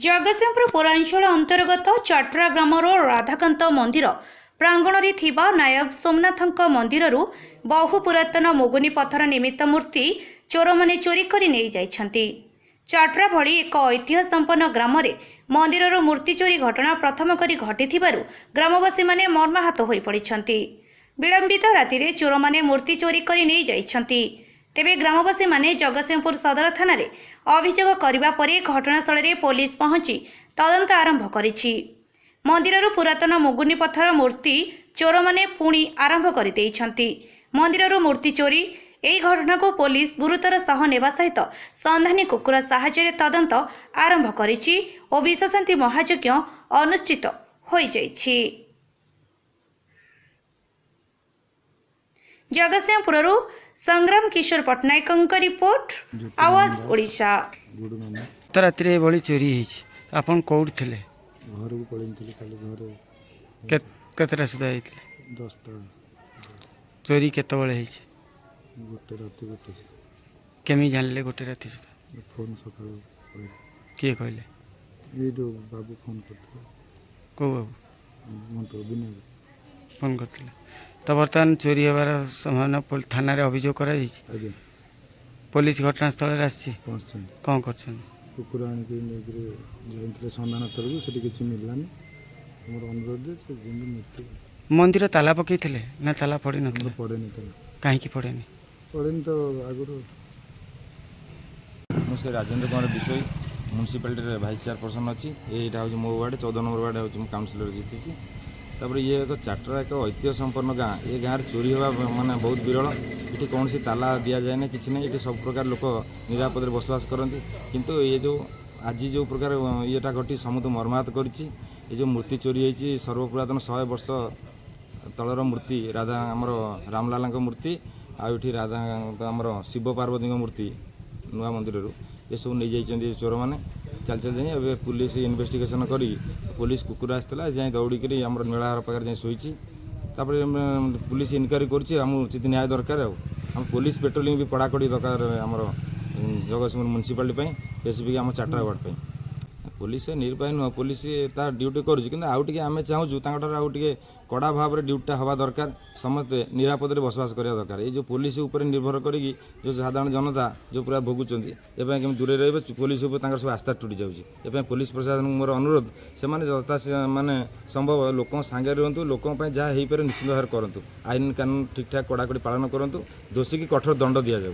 जगतसिंहपुर पौरांचल अंतर्गत चट्रा ग्रामर राधाकांत मंदिर प्रांगण थिबा नायक सोमनाथ मंदिररू बहु पुरातन मोगुनी पत्थर निमित्त मूर्ति चोर माने चोरी करि नै जाइछन्ति। चट्रा भली एक ऐतिह्य संपन्न ग्राम रे मंदिरर मूर्ति चोरी घटना प्रथम करी घटिथिबारु ग्रामवासी माने मर्माहत होई पड़िछन्ति। विलंबित राति रे चोर माने मूर्ति चोरी करि नै जाइछन्ति। तेबे ग्रामवासी माने जगतसिंहपुर सदर थाना रे अभियोग करिबा परे घटनास्थल रे पुलिस पहुंची तदंत आरंभ करिछि। मंदिररू पुरातन मुगुनी पत्थर मूर्ति चोर माने पुणी आरंभ करि दैछन्ति। मंदिररू मूर्ति चोरी एही घटना को पुलिस गुरुतर सह नेबा सहित संधानी कुकुर साहाय्य तदंत आरंभ करिछि और विश्वशांति महायज्ञ अनुष्ठित होई जाइछि। जगतसिंहपुररू संग्राम किशोर पटनायक रिपोर्ट आवाज ओडिशा। तो राति बड़ी चोरी आपन कौट थिले घर को पड़े खाली घर केतरा सुधा 10टा चोरी केत बळे गोटे राति गोटे केमी जानले गोटे राति सुधा फोन सकाळ किए कहले ये जो बाबू फोन करते को बाबू मंटो बिना फोन करते तो बर्तमान चोरी हबार संभावना थाना रे अभियोग करा आगे पुलिस घटनास्थल आसी पहुँच कौन कर कुकुर आणिक जाते सन्धान तरफ से किसी मिललानी मोर अनुरोध मृत्यु मंदिर ताला पकई ना ताला पड़े न पड़ेनि कहीं पड़ेनि पड़ेनि तो आगुरी मुझे राजेंद्र कुमार विषय म्यूनिसिपालिटी भाइस चेयरपर्सन अच्छी यहाँ हूँ मो वार्ड 14 नंबर वार्ड हूँ काउनसिलर जीति तापर ये एक चाट्रा एक ऐतिह्य संपन्न गाँ ये गाँव चोरी हवा माने बहुत विरल ये कौन सी ताला दि जाए ना कि ये सब प्रकार लोक निरापद बसवास करती किंतु ये जो आज जो प्रकार येटा घटी समूह मर्माहत करी जो मूर्ति चोरी होती सर्वपुरातन 100 वर्ष तलर मूर्ति राधा आमर रामलाल मूर्ति आठी राधा आमर शिव पार्वती मूर्ति नुआ मंदिर ये सब नहीं जाइए चोर मैंने चल चल जाए पुलिस इन्वेस्टिगेशन करी पुलिस कुकुर आसाला जाए दौड़िक आम नीलाहार पाखे जाए शोची पुलिस इनक्वारी कर न्याय दरकार आम पुलिस पेट्रोलिंग भी पड़ाकड़ी दरकार आम जगतसिंहपुर म्यूनिसिपालिटी एसपी आम चाट्रा वार्ड पुलिस निर्भय नुह पुलिस ता ड्यूटी करुँचे आम चाहूँ आउ कड़ा भाव में ड्यूटीटा हवा दरकार समस्ते निरापद बसवास करवा दरकार ये जो पुलिस उपर निर्भर करी जो साधारण जनता जो पूरा भोगुंट एम दूरे रही पुलिस सब आस्था टूटी जाऊँगी पुलिस प्रशासन मोर अनुरोध से जता माने संभव लोक सांगे रुहतु लोक जहाँ हो पारे निश्चित भाव करूँ आईन कानून ठीक ठाक कड़ाकड़ी पालन करूँ दोषी की कठोर दंड दि जाऊ।